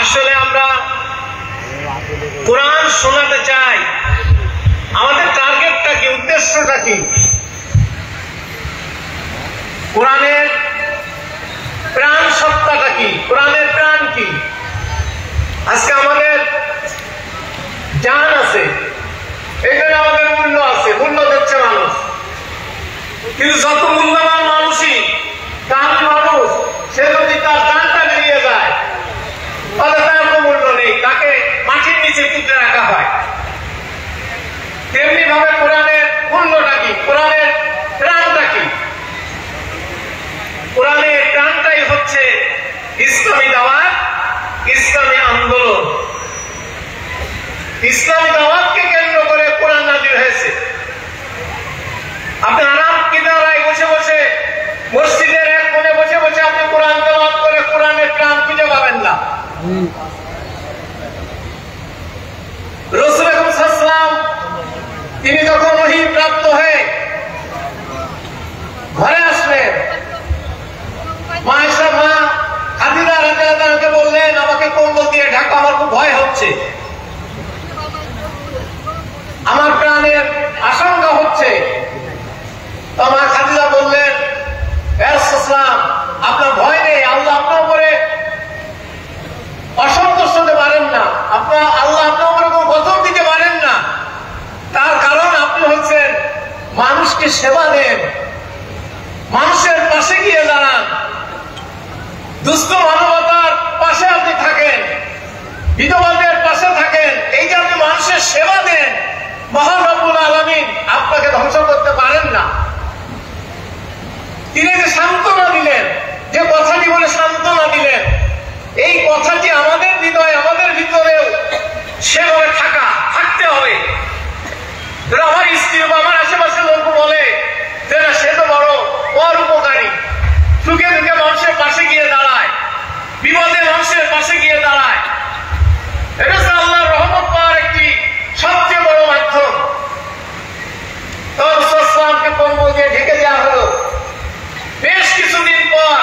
আসলে আমরা কোরআন শোনাতে চাই, আমাদের টার্গেটটা কি, উদ্দেশ্যটা কি? কোরআনের প্রাণ সত্তাটা কি, কোরআনের প্রাণ কি? আজকে আমাদের জান আছে, এখানে আমাদের মূল্য আছে, মূল্য দিচ্ছে মানুষ, কিন্তু যত মূল্যবান মানুষই দামি মানুষ, সে যদি তার জানটা বেরিয়ে যায় তাহলে তার কোনো মূল্য নেই, তাকে মাটির নিচে পুঁতে রাখা হয়। তেমনি ভাবে কোরআনের মূল্যটা কি, কোরআনের প্রাণটা কি? কোরআনের প্রাণটাই হচ্ছে ইসলামী দাওয়াত, ইসলামী আন্দোলন। ইসলামী দাওয়াতকে কেন্দ্র করে কোরআন নাযিল হয়েছে। আপনি আরাম কিনারায় বসে বসে, মসজিদের এক কোণে বসে বসে আপনি কোরআন তেলাওয়াত করে কোরআনের প্রাণ খুঁজে পাবেন না। রাসূল আকরাম সাল্লাল্লাহু আলাইহি ওয়াসাল্লাম তিনি যখন ওহী প্রাপ্ত হয়ে ঘরে আসলেন, মা খাদিজা রাদিয়াল্লাহু আনহাকে বললেন, আমাকে কম্বল দিয়ে ঢাকা, আমার খুব ভয় হচ্ছে, আমার প্রাণের আশঙ্কা হচ্ছে। তো মা খাদিজা বললেন, ইয়া রাসূলুল্লাহ, আপনার ভয় নেই, আল্লাহ আপনার উপরে অসন্তুষ্ট হতে পারেন না, আল্লাহ আপনার উপরে কোনো গজব দিতে পারেন না। তার কারণ আপনি হচ্ছেন মানুষকে সেবা দেন, মানুষের পাশে গিয়ে দাঁড়ান, দুস্থ মানবতার পাশে আপনি থাকেন, বিধবাদের পাশে থাকেন। এই যে আপনি মানুষের সেবা দেন, মহান রব্বুল আলামিন আপনাকে ধ্বংস করতে পারেন না। তিনি যে সান্ত্বনা দিলেন, যে কথাটি বলে সান্ত্বনা দিলেন, এই কথাটি আমাদের হৃদয়ে, আমাদের ভিতরেও সেভাবে থাকতে হবে। আমার স্ত্রী বা আমার আশেপাশের লোক বলে সে তো বড় উপকারী, সুখে দুঃখে মানুষের পাশে গিয়ে দাঁড়ায়, বিপদে মানুষের পাশে গিয়ে দাঁড়ায়, এটা হচ্ছে আল্লাহর রহমত পাওয়ার একটি সবচেয়ে বড় মাধ্যম। তো রাসূল সাল্লাল্লাহু আলাইহি ওয়াসাল্লামকে কম্বল দিয়ে ঢেকে দেওয়া হলো। বেশ কিছুদিন পর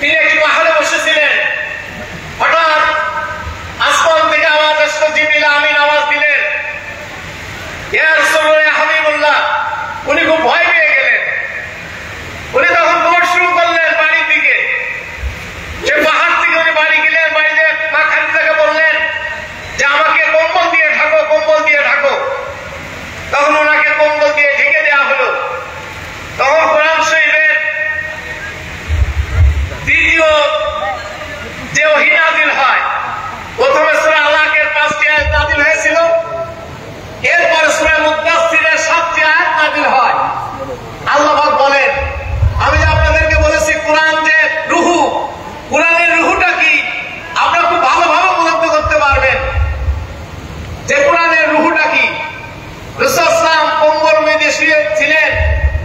তিনি একটি পাহাড়ে বসেছিলেন, হঠাৎ আসমান থেকে আওয়াজ আসলো, জিবরিল আমিন আওয়াজ দিলেন, ইয়া রাসূলুল্লাহ, ইয়া হাবিবুল্লাহ। উনি খুব ভয় পেয়ে গেলেন, উনি তখন দৌড় শুরু করলেন বাড়ির দিকে। সে পাহাড় থেকে উনি বাড়ি গেলেন, বাড়িতে মা খাদিজাকে বললেন যে আমাকে কম্বল দিয়ে ঢাকো, কম্বল দিয়ে ঢাকো। তখন ওনাকে কম্বল দিয়ে ঢেকে দেওয়া হলো। তখন কোরআন শরীফের দ্বিতীয় যে ওহী নাযিল হয়, প্রথমে সূরা আলাকের 5টি আয়াত নাযিল হয়েছিল, এরপরে সূরা মুদ্দাসসিরের 7টি আয়াত নাযিল হয়। আল্লাহ পাক বলেন, আমি যে আপনাদেরকে বলেছি কোরআন যে রূহু, কোরআনের রূহুটা কি আপনারা খুব ভালোভাবে উপলব্ধি করতে পারবেন যে কোরআনের রূহুটা কি। রাসূল সাল্লাল্লাহু আলাইহি ওয়াসাল্লাম কম্বল মেঝে শুয়ে ছিলেন,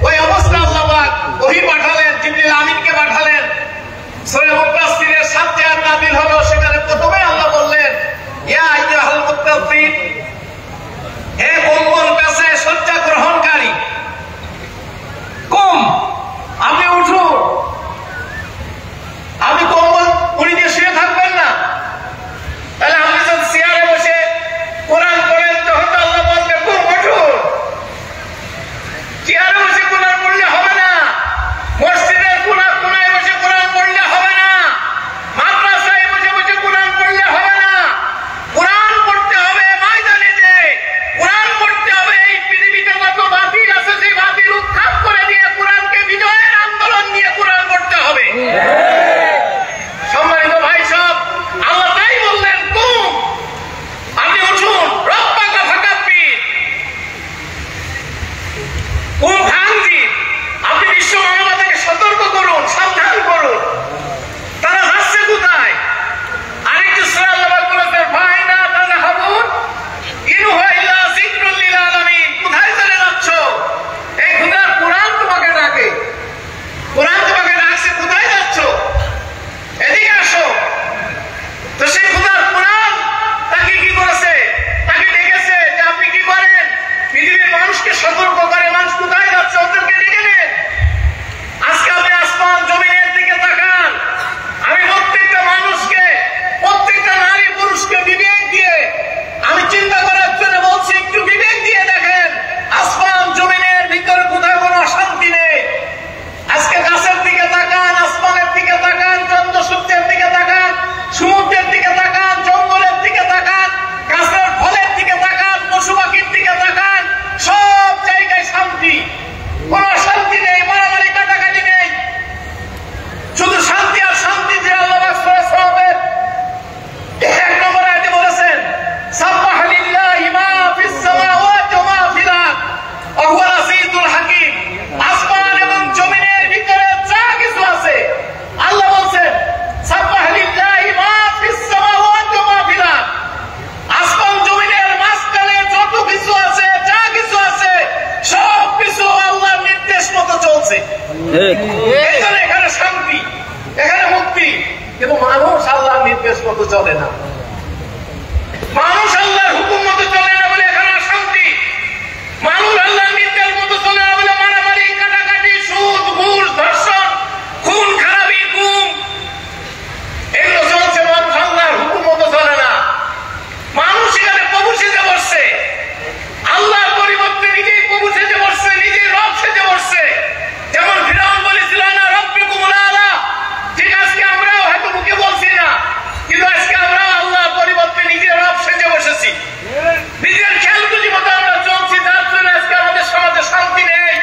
ওই অবস্থায় আল্লাহ পাক ওহী পাঠালেন, জিবরিল আমিনকে পাঠালেন। সূরা মুদ্দাসসিরের 7টি আয়াত নাযিল হলো। সেখানে প্রথমে আল্লাহ বললেন, ইয়া আইয়ুহাল মুত্তাফিফ, হে কম্বল পেঁচায় শয্যা গ্রহণকারী, কুম নির্দেশ মতো চলে না, মানুষ আল্লাহর হুকুম মতো চলে না বলে এখানে শান্তি, মানুষ আল্লাহর নির্দেশ মতো চলে না বলে মারামারি, কাটাকাটি, সুদ, ঘুষ, ধর্ষণ, খুন খারাপি, গুম এগুলো চলছে। মানুষ আল্লাহর হুকুম মতো চলে না, মানুষ এখানে প্রভু সেজে বসছে, আল্লাহর পরিবর্তে নিজেই প্রভু সেজে বসছে, নিজেই রব সেজে বসছে। যেমন ফিরআউন বলেছিল না রব্বিকুমুল আলা, ঠিক আজকে আমরাও হয়তো মুখে বলছি না, কিন্তু আজকে আমরা আল্লাহর পরিবর্তে নিজে রব সেজে বসেছি, নিজের খেয়াল খুশি মতো আমরা চলছি, যার জন্য আজকে আমাদের সমাজে শান্তি নেই।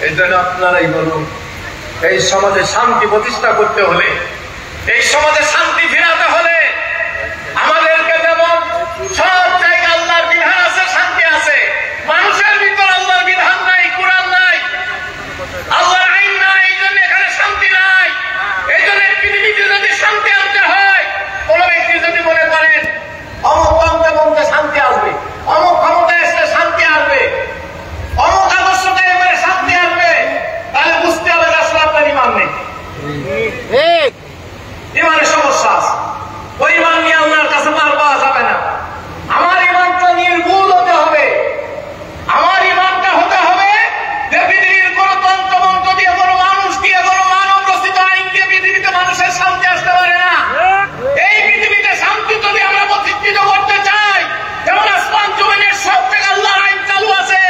এই জন্য আপনারাই বলুন, এই সমাজে শান্তি প্রতিষ্ঠা করতে হলে, এই সমাজে শান্তি ফিরাতে হলে আমাদেরকে যেমন সব জায়গায় আল্লাহর বিধান আছে, শান্তি আছে, মানুষের ভিতর আল্লাহর বিধান নাই, কোরআন নাই, আল্লাহর আইন নাই, এই জন্য এখানে শান্তি নাই। এই জন্য পৃথিবীতে যদি শান্তি আনতে হয়, কোন ব্যক্তি যদি মনে করেন অমুক কমতে কমতে শান্তি আসবে, অমুক ক্ষমতায় এসে শান্তি আসবে, অমুক আদর্শটাই এবারে শান্তি আসবে, তাহলে বুঝতে হবে আসলে আপনার ইমান নেই, ইমানের সমস্যা আছে। ওই ইমান নিয়ে আল্লাহর কাছে পার পাওয়া যাবে না। আমার ইমানটা নির্ভুল হতে হবে, আমার ইমানটা হতে হবে যে পৃথিবীর কোন তন্ত্রমন্ত্র দিয়ে, কোন মানুষ দিয়ে, কোন মানব রচিত আইন দিয়ে পৃথিবীতে মানুষের শান্তি আসতে পারে না। এই পৃথিবীতে শান্তি যদি আমরা প্রতিষ্ঠিত করতে চাই, যেমন আসমান জমিনের সব জায়গায় আল্লাহর আইন চালু আছে,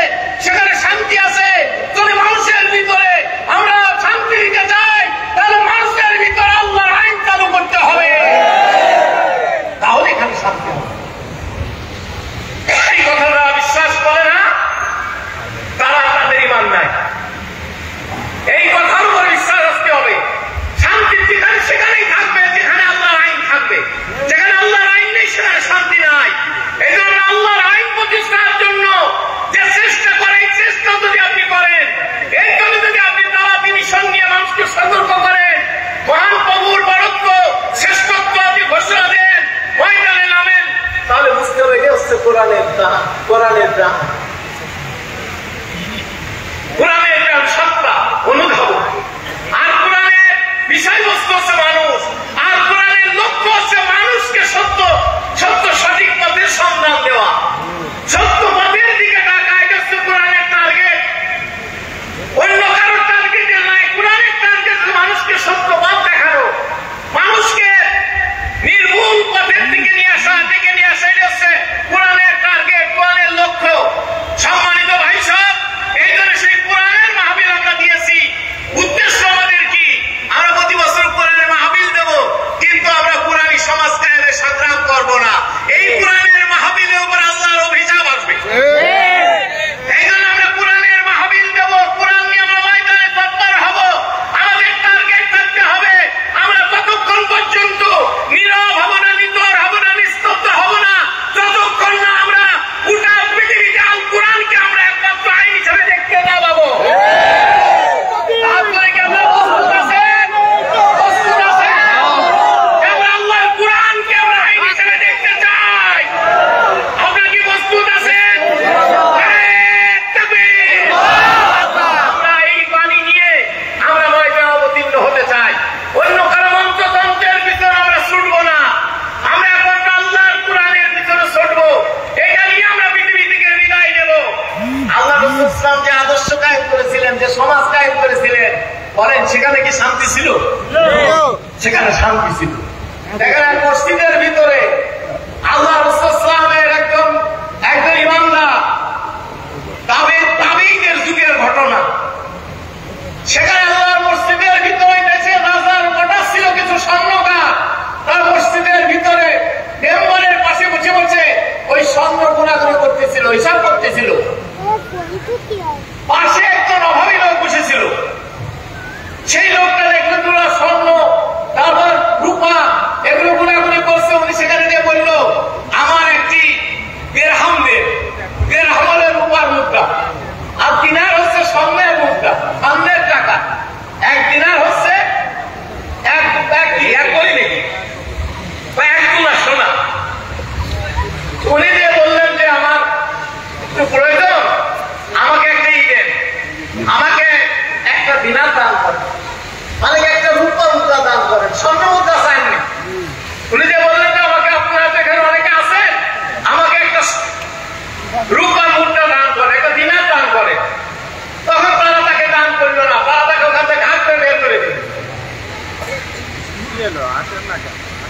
সেখানে শান্তি আছে। যদি মানুষের ভিতরে আমরা শান্তি দিতে চাই, তাহলে মানুষের ভিতরে আল্লাহর আইন চালু করতে হবে, তাহলে এখানে শান্তি হবে। এই কথাটা বিশ্বাস করে না তারা তাদের ইমান নাই। এই কথার উপর বিশ্বাস আসতে হবে। শান্তি যেখানে সেখানেই থাকবে, যেখানে আল্লাহর আইন থাকবে। যেখানে আল্লাহর আইন নেই সেখানে শান্তি নাই। এই জন্য আল্লাহর আইন প্রতিষ্ঠার জন্য যে চেষ্টা করে, এই চেষ্টা যদি আপনি করেন, এই জন্য যদি আপনি দাওয়াতি মিশন নিয়ে মানুষকে সতর্ক করেন, মহান প্রভুর বরত্ব, শ্রেষ্ঠত্ব আপনি ঘোষণা দেন, ময়দানে নামেন, তাহলে বুঝতে হবে এটা হচ্ছে কোরআনের দান, কোরআনের দান, কোরআনের দান সত্তা অনুধাবন। আর কোরআনের বিষয়বস্তু হচ্ছে মানুষ, আর কোরআনের লক্ষ্য হচ্ছে মানুষকে সত্য সত্য সঠিক পথের সন্ধান দেওয়া, সত্য পথের দিকে ডাকা। এটা হচ্ছে কোরআনের টার্গেট, অন্য কারোর টার্গেট নাই। কোরআনের টার্গেট মানুষকে সত্য পথ দেখানো, মানুষকে নির্ভুল পথের দিকে নিয়ে আসা, ডেকে নিয়ে আসা। এটা হচ্ছে কোরআনের টার্গেট, কোরআনের লক্ষ্য। সম্মানিত ভাই সব, এই জন্য সেই কোরআনের মাহফিল আমরা দিয়েছি। উদ্দেশ্য আমাদের কি? আমরা প্রতি বছর কোরআনের মাহফিল দেব, কিন্তু আমরা কোরআনী সমাজ কায়েমে সংগ্রাম করব না। এই কোরআনের মাহফিলের উপর আল্লাহর অভিশাপ আসবে। এই জন্য আমরা কোরআনের মাহফিল দেব, কোরআন নিয়ে আমরা ময়দানে তৎপর হব। আমাদের টার্গেট থাকতে হবে, আমরা ততক্ষণ পর্যন্ত নীরব হব না, নিতর হব না, নিস্তব্ধ হব না, যতক্ষণ না আমরা গোটা পৃথিবীতে আল কোরআনকে আমরা একমাত্র আইন হিসেবে দেখতে না পাবো। তারপরে কি আমরা প্রস্তুত আছেন? প্রস্তুত আছেন? আমরা আল্লাহর কোরআনকে আমরা আইন হিসেবে দেখতে চাই। আমরা কি প্রস্তুত আছেন? আমরা এই বাণী নিয়ে আমরা ময়দানে অবতীর্ণ হতে চাই। অন্য কারো মন্ত্রতন্ত্রের ভিতরে আমরা ছুটবো না, আমরা এখন আল্লাহর কোরআনের ভিতরে ছুটবো। এটা নিয়ে আমরা পৃথিবী থেকে বিদায় নেব। আল্লাহ রাসূল ইসলাম যে আদর্শ কায়েম করেছিলেন, যে সমাজ কায়েম করেছিলেন, বলেন সেখানে কি শান্তি ছিল? সেখানে শান্তি ছিল। দেখেন মসজিদের ভিতরে আল্লাহ রাসূল ইসলামের একজন ইমানদার তাবেঈদের যুগের ঘটনা। সেখানে আল্লাহর মসজিদের ভিতরে দেশে রাজার অর্ডার ছিল কিছু স্বর্ণকার, তার মসজিদের ভিতরে মেম্বারের পাশে বসে বসে ওই স্বর্ণ গুণাগুণি করতেছিল, হিসাব করতেছিল। পাশে একজন অভাবী লোক বসেছিল। সেই লোকটা দেখলো তোরা স্বর্ণ, তারপর রূপা, এগুলো গুণাগুণি করছে। উনি সেখানে গিয়ে বলল, আমার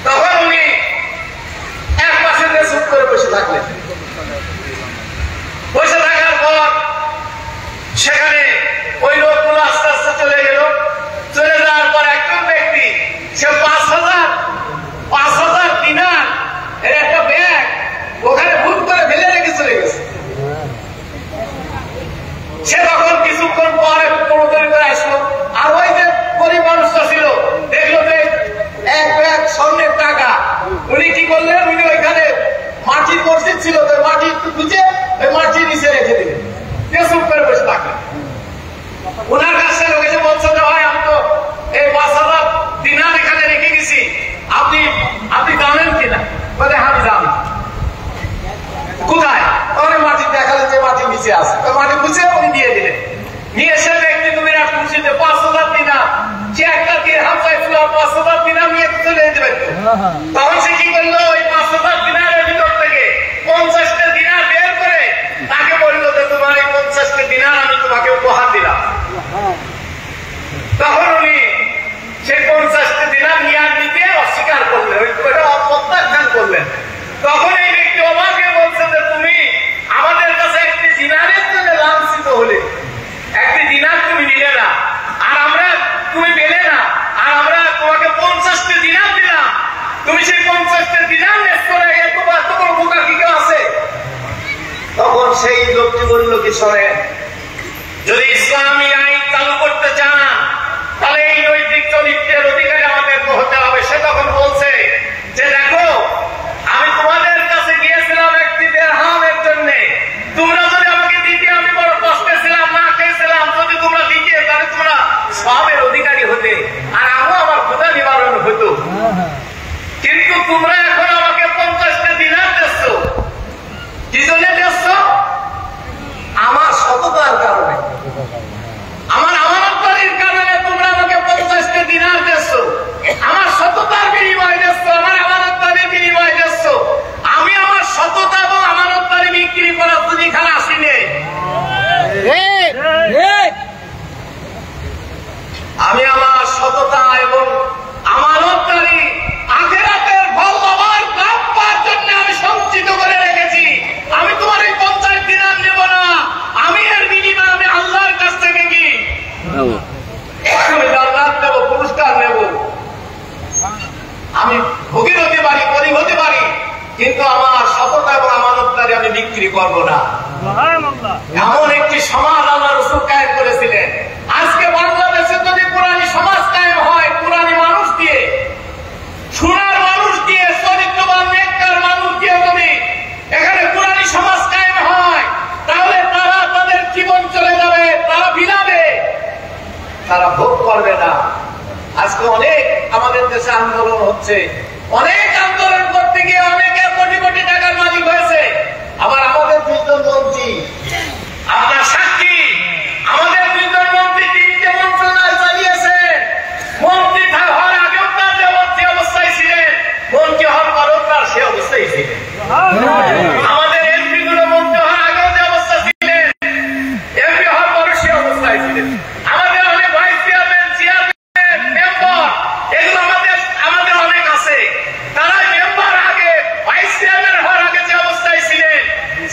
তখন উনি এক পাশে চুপ করে বসে থাকলেন। বসে থাকার পর সেখানে ওই লোকগুলো আস্তে আস্তে চলে গেল। চলে যাওয়ার পর একজন ব্যক্তি সে 5,000 দিনার এর একটা ব্যাগ ওখানে ভুল করে ফেলে রেখে চলে গেছে। সে তখন কিছুক্ষণ পরে প্রমোদন করে আসলো। আর ওই যে গরিব মানুষটা ছিল দেখলো যে এক ব্যাগ স্বর্ণের টাকা। উনি কি করলেন, উনি ওইখানে মাটির মসজিদ ছিল তো মাটি একটু খুঁজে ওই মাটির নিচে রেখে দিলেন, চুপ করে বসে থাকলেন। ওনার কাছে লোক এসে বলছে যে ভাই আমি তো এই 5,000 দিনার এখানে রেখে গেছি, আপনি জানেন কিনা? বলে আমি জানি। কোথায়? ওখানে মাটি দেখালে যে মাটির নিচে আছে, মাটি খুঁজে উনি দিয়ে দিলেন। নিয়ে এসে ব্যক্তি তুমি আর খুঁজে 5,000 দিনার, সে একটা দিরহাম চাইছিল 5,000 দিনার নিয়ে চলে যেতে। তখন সে কি করলো, ওই 5,000 দিনারের ভিতর থেকে 50টা দিনার বের করে তাকে বললো যে তোমার এই 50টা দিনার আমি তোমাকে উপহার দিলাম। তখন উনি সেই 50টা দিনার নিয়ে নিতে অস্বীকার করলেন, প্রত্যাখ্যান করলেন। তখন এই ব্যক্তি অবাকে বলছে যে তুমি আমাদের কাছে একটি দিনারের জন্য লাঞ্ছিত হলে, একটি দিনার তুমি নিলে না, আর আমরা তুমি পেলে না, আর আমরা তোমাকে 50টা দিনার দিলাম, তুমি সেই 50টা দিনার নেস করে এত বড় বোকা কি কেউ আছে? তখন সেই লোকটি বলল কি শোনেন, যদি ইসলামী আইন চালু করতে চান তাহলে এই নৈতিক চরিত্রের অধিকারী আমাদের হতে হবে। সে তখন বলছে যে দেখো আমি তোমাদের কাছে গিয়েছিলাম একটি দিরহামের জন্য, তোমরা যদি আমাকে দিতে আমি বড় কষ্টে ছিলাম, না খেয়েছিলাম, যদি তোমরা দিতে তাহলে তোমরা সবের অধিকারী হতে আর আমিও আমার ক্ষুধা নিবারণ হতো। কিন্তু তোমরা এখন আমাকে 50টা দিনার দিচ্ছ, কি জন্য দিচ্ছ? আমার সততার কারণে, আমার আমানতদারির কারণে তোমরা আমাকে 50টা দিনার দিচ্ছ, আমার সততার বিনিময় দিচ্ছ, আমার আমানতদারির বিনিময় দিচ্ছ। আমি আমার সততা এবং আমানতদারি বিক্রি করার পুঁজি খেলা আসিনি। আমি আমার সততা এবং আমানতদারি আখিরাতের ফল আমার লাভ পাওয়ার জন্য আমি সঞ্চিত করে রেখেছি। আমি তোমার এই 50 দিনার নেব না, আমি এর বিনিময়ে আমি আল্লাহর কাছ থেকে কি আমি জান্নাত নেব, পুরস্কার নেব। আমি ফকির হতে পারি, গরিব হতে পারি, কিন্তু আমার সততা এবং আমানতদারি আমি বিক্রি করব না। এমন একটি সমাজ আল্লাহ রাসূল কায়েম করেছিলেন। আজকে বাংলাদেশে যদি কোরআনী সমাজ কায়েম হয়, কোরআনী মানুষ দিয়ে, সোনার মানুষ দিয়ে, চরিত্রবান নেককার মানুষ দিয়ে যদি এখানে কোরআনী সমাজ কায়েম হয়, তাহলে তারা তাদের জীবন চলে যাবে, তারা বিলাবে, তারা ভোগ করবে না। আজকে অনেক আমাদের দেশে আন্দোলন হচ্ছে, অনেক আন্দোলন করতে গিয়ে অনেকে কোটি কোটি টাকার মালিক হয়েছে। আবার আমাদের 2জন মন্ত্রী, আপনার সাক্ষী, আমাদের 2জন মন্ত্রী 3টে মন্ত্রণালয় চালিয়েছে। মন্ত্রী হওয়ার আগেও তার যে অবস্থায় ছিলেন, মন্ত্রী হওয়ার পরেও তার সে অবস্থায় ছিলেন। আমাদের এমপি গুলো মন্ত্রী হওয়ার আগেও যে অবস্থা ছিলেন, এমপি হওয়ার পরেও সে অবস্থায় ছিলেন। আমাদের অনেক ভাইস চেয়ারম্যান, চেয়ারম্যান, মেম্বার, এগুলো আমাদের অনেক আছে। তারা মেম্বার আগে, ভাইস চেয়ারম্যান হওয়ার আগে যে অবস্থায় ছিলেন,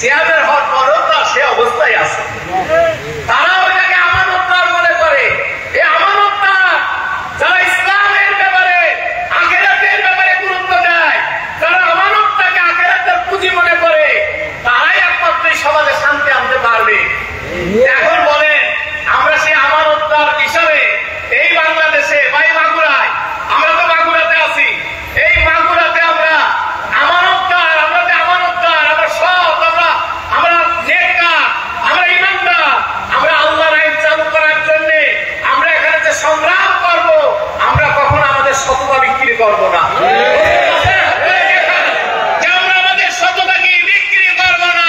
চেয়ারম্যান হওয়ার পরেও তার সে অবস্থায় আছে। তারা ওইটাকে আমানতদার মনে করে। এই আমানতদার যারা ইসলামের ব্যাপারে, আখিরাতের ব্যাপারে গুরুত্ব দেয়, যারা আমানতটাকে আখিরাতের পুঁজি মনে করে, তারাই একমাত্র এই সমাজে শান্তি আনতে পারবে। এখন বলেন, আমরা সেই আমানতদার হিসাবে এই বাংলাদেশে বা এই মাগুরায়, আমরা তো মাগুরাতে আছি, এই মাগুরাতে আমরা আমানতদার, আমরা যে আমানতদার, আমরা সৎ, আমরা নেককার, আমরা ইমানদার, আমরা আল্লাহর আইন চালু করার জন্য আমরা এখানে যে সংগ্রাম করব, আমরা কখনো আমাদের সততা বিক্রি করব না। আমরা আমাদের সততাকে বিক্রি করব না।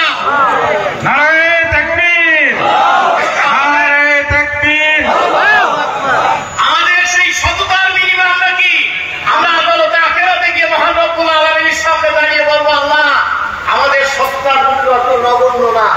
নারায়ে তাকবীর, নারায়ে তাকবীর। আমাদের সেই সততার বিনিময়ে আমরা কি, আমরা আদালতে আখিরাতে গিয়ে মহান রব্বুল আলামিনের সামনে দাঁড়িয়ে বলবো, আল্লাহ আমাদের সততার মূল্য অত নগণ্য না,